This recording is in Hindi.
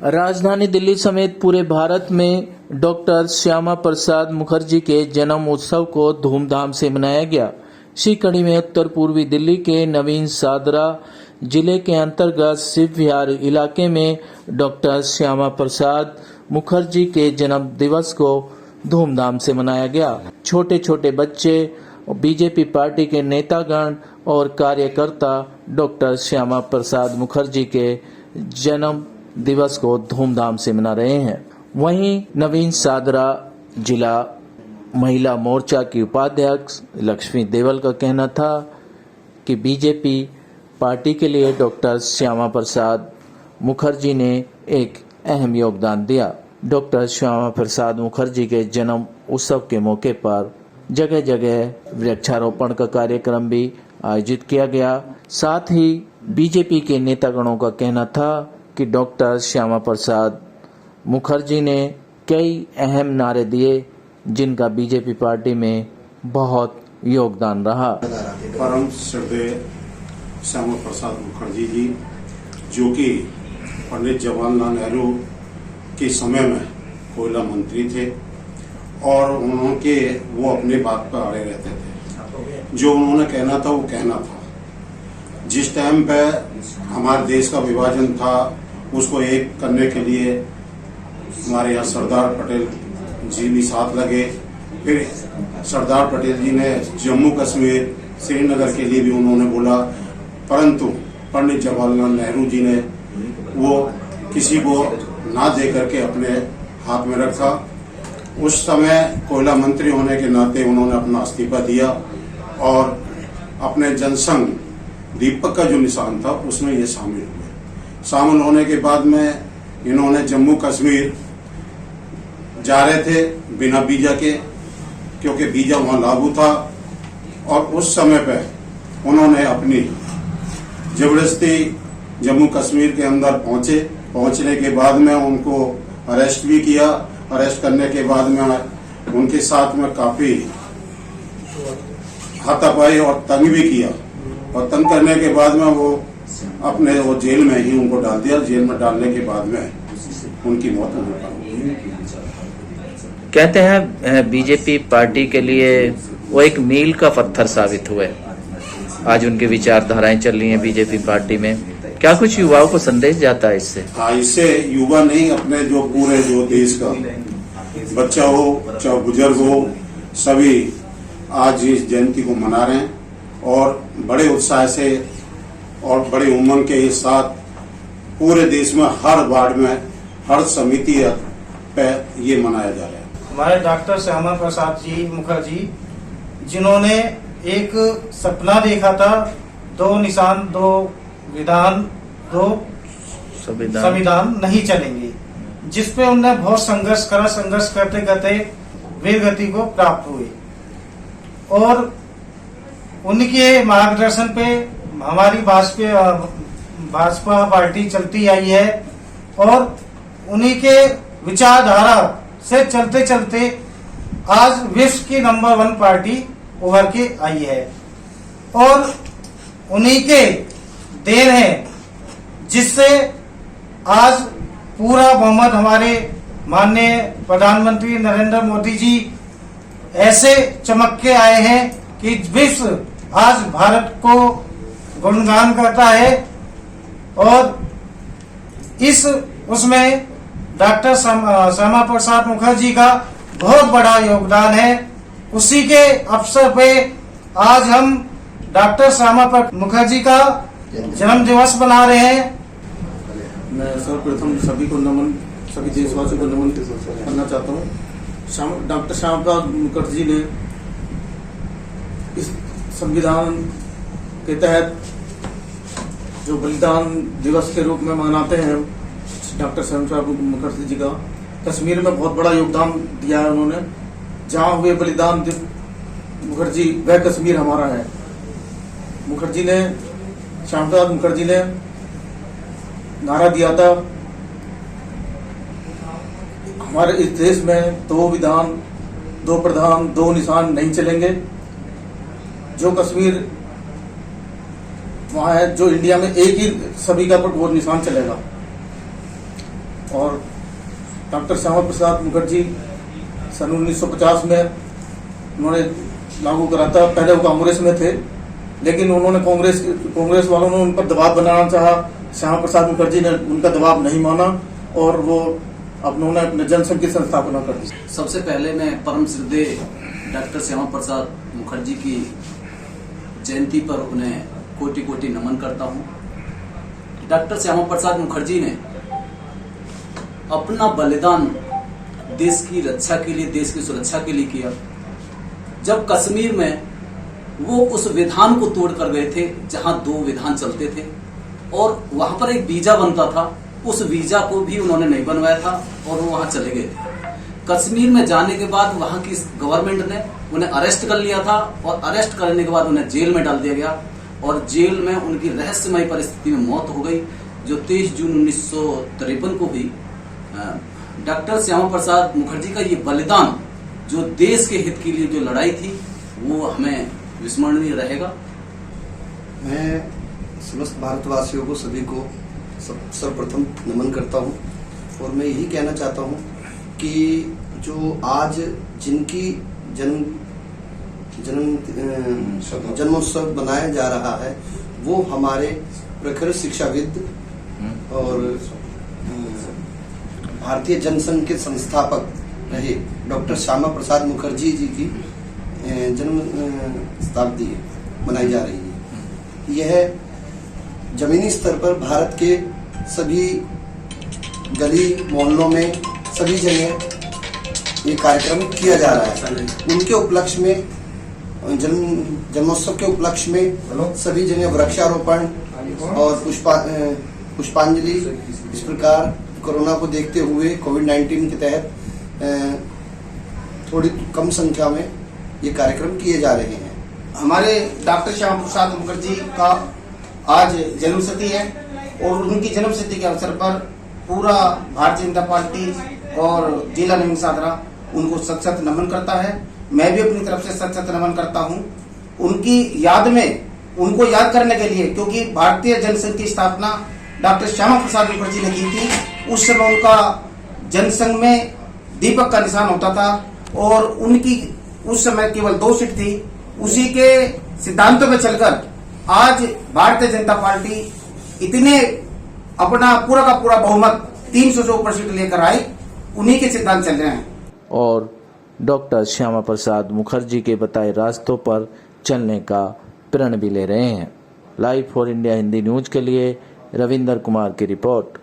राजधानी दिल्ली समेत पूरे भारत में डॉक्टर श्यामा प्रसाद मुखर्जी के जन्म उत्सव को धूमधाम से मनाया गया। इसी कड़ी में उत्तर पूर्वी दिल्ली के नवीन सादरा जिले के अंतर्गत शिव विहार इलाके में डॉक्टर श्यामा प्रसाद मुखर्जी के जन्म दिवस को धूमधाम से मनाया गया। छोटे छोटे बच्चे, बीजेपी पार्टी के नेतागण और कार्यकर्ता डॉक्टर श्यामा प्रसाद मुखर्जी के जन्म दिवस को धूमधाम से मना रहे हैं। वहीं नवीन सादरा जिला महिला मोर्चा की उपाध्यक्ष लक्ष्मी देवल का कहना था कि बीजेपी पार्टी के लिए डॉक्टर श्यामा प्रसाद मुखर्जी ने एक अहम योगदान दिया। डॉक्टर श्यामा प्रसाद मुखर्जी के जन्म उत्सव के मौके पर जगह जगह वृक्षारोपण का कार्यक्रम भी आयोजित किया गया। साथ ही बीजेपी के नेतागणों का कहना था कि डॉक्टर श्यामा प्रसाद मुखर्जी ने कई अहम नारे दिए जिनका बीजेपी पार्टी में बहुत योगदान रहा। परम श्रद्धेय श्यामा प्रसाद मुखर्जी जी, जो कि पंडित जवाहरलाल नेहरू के समय में कोयला मंत्री थे और उन्होंने वो अपने बात पर अड़े रहते थे। जो उन्होंने कहना था वो कहना था। जिस टाइम पे हमारे देश का विभाजन था, उसको एक करने के लिए हमारे यहाँ सरदार पटेल जी भी साथ लगे। फिर सरदार पटेल जी ने जम्मू कश्मीर, श्रीनगर के लिए भी उन्होंने बोला, परंतु पंडित जवाहरलाल नेहरू जी ने वो किसी को ना दे करके अपने हाथ में रखा। उस समय कोयला मंत्री होने के नाते उन्होंने अपना इस्तीफा दिया और अपने जनसंघ दीपक का जो निशान था उसमें ये शामिल हुए। शामिल होने के बाद में इन्होंने जम्मू कश्मीर जा रहे थे बिना वीजा के, क्योंकि वीजा वहां लागू था। और उस समय पे उन्होंने अपनी जबरदस्ती जम्मू कश्मीर के अंदर पहुंचे। पहुंचने के बाद में उनको अरेस्ट भी किया। अरेस्ट करने के बाद में उनके साथ में काफी हाथापाई और तंग भी किया। और तंग करने के बाद में वो अपने वो जेल में ही उनको डाल दिया। जेल में डालने के बाद में उनकी मौत हो गई। कहते हैं बीजेपी पार्टी के लिए वो एक मील का पत्थर साबित हुए। आज उनकी विचारधाराएं चल रही हैं बीजेपी पार्टी में। क्या कुछ युवाओं को संदेश जाता है इससे? इससे युवा नहीं, अपने जो पूरे जो देश का बच्चा हो चाहे बुजुर्ग हो, सभी आज इस जयंती को मना रहे हैं और बड़े उत्साह से और बड़े उमंग के साथ पूरे देश में हर वार्ड में हर समिति पे ये मनाया जा रहा है। हमारे डॉक्टर श्यामा प्रसाद जी मुखर्जी, जिन्होंने एक सपना देखा था, 2 निशान 2 विधान 2 संविधान नहीं चलेंगे, जिसपे उन्होंने बहुत संघर्ष करा। संघर्ष करते करते वीर गति को प्राप्त हुए और उनके मार्गदर्शन पे हमारी भाजपा पार्टी चलती आई है और उन्हीं के विचारधारा से चलते चलते आज विश्व की नंबर 1 पार्टी उभर के आई है और उन्हीं के देन है जिससे आज पूरा बहुमत हमारे माननीय प्रधानमंत्री नरेंद्र मोदी जी ऐसे चमक के आए हैं कि विश्व आज भारत को गुणगान करता है। और इस उसमें डॉक्टर श्यामा प्रसाद मुखर्जी का बहुत बड़ा योगदान है। उसी के अवसर पे आज हम डॉक्टर श्यामा मुखर्जी का जन्म दिवस मना रहे हैं। मैं सर्वप्रथम सभी को नमन, सभी देशवासियों को नमन करना चाहता हूँ। डॉक्टर श्यामा प्रसाद मुखर्जी ने इस संविधान के तहत जो बलिदान दिवस के रूप में मनाते हैं डॉक्टर श्यामा प्रसाद मुखर्जी जी का, कश्मीर में बहुत बड़ा योगदान दिया है उन्होंने। जहाँ हुए बलिदान मुखर्जी, वह कश्मीर हमारा है। मुखर्जी ने, श्यामा प्रसाद मुखर्जी ने नारा दिया था, हमारे इस देश में 2 विधान 2 प्रधान 2 निशान नहीं चलेंगे। जो कश्मीर वहाँ है, जो इंडिया में एक ही सभी का वो निशान चलेगा। और डॉक्टर श्यामा प्रसाद मुखर्जी सन 1950 में उन्होंने लागू करा था। पहले वो कांग्रेस में थे, लेकिन उन्होंने कांग्रेस वालों ने उन पर दबाव बनाना चाहा। श्यामा प्रसाद मुखर्जी ने उनका दबाव नहीं माना और वो उन्होंने अपने जनसंघ की संस्थापना कर दी। सबसे पहले मैं परम श्रद्धेय डॉक्टर श्यामा प्रसाद मुखर्जी की जयंती पर उन्हें कोटि कोटि नमन करता हूं। डॉक्टर श्यामा प्रसाद मुखर्जी ने अपना बलिदान देश की रक्षा के लिए, देश की सुरक्षा के लिए किया। जब कश्मीर में वो उस विधान को तोड़ कर गए थे जहां 2 विधान चलते थे और वहां पर एक वीजा बनता था, उस वीजा को भी उन्होंने नहीं बनवाया था और वो वहां चले गए थे। कश्मीर में जाने के बाद वहां की गवर्नमेंट ने उन्हें अरेस्ट कर लिया था और अरेस्ट करने के बाद उन्हें जेल में डाल दिया गया और जेल में उनकी रहस्यमय परिस्थिति में मौत हो गई, जो 23 जून 1953 को हुई। डॉक्टर श्यामा प्रसाद मुखर्जी का ये बलिदान, जो देश के हित के लिए जो लड़ाई थी, वो हमें विस्मरणीय रहेगा। मैं समस्त भारतवासियों को, सभी को सर्वप्रथम नमन करता हूं और मैं यही कहना चाहता हूं कि जो आज जिनकी जन्मोत्सव मनाया जा रहा है, वो हमारे प्रखर शिक्षाविद और भारतीय जनसंघ के संस्थापक रहे डॉक्टर श्यामा प्रसाद मुखर्जी जी की जन्म शताब्दी मनाई जा रही है। यह जमीनी स्तर पर भारत के सभी गली मोहल्लों में, सभी जगह ये कार्यक्रम किया जा रहा है। उनके उपलक्ष्य में, जन्मोत्सव के उपलक्ष्य में सभी जगह वृक्षारोपण और पुष्पांजलि, इस प्रकार कोरोना को देखते हुए कोविड-19 के तहत थोड़ी कम संख्या में ये कार्यक्रम किए जा रहे हैं। हमारे डॉक्टर श्यामा प्रसाद मुखर्जी का आज जन्मशती है और उनकी जन्मशती के अवसर पर पूरा भारतीय जनता पार्टी और जिला नवीन सादरा उनको सत नमन करता है। मैं भी अपनी तरफ से सत नमन करता हूं उनकी याद में, उनको याद करने के लिए, क्योंकि भारतीय जनसंघ की स्थापना डॉक्टर श्यामा प्रसाद मुखर्जी ने की थी। उस समय उनका जनसंघ में दीपक का निशान होता था और उनकी उस समय केवल 2 सीट थी। उसी के सिद्धांतों पर चलकर आज भारतीय जनता पार्टी इतने अपना पूरा का पूरा बहुमत 300 से ऊपर सीट लेकर आई, उन्हीं के सिद्धांत चल रहे हैं। और डॉक्टर श्यामा प्रसाद मुखर्जी के बताए रास्तों पर चलने का प्रण भी ले रहे हैं। Live for India Hindi news के लिए रविंदर कुमार की रिपोर्ट।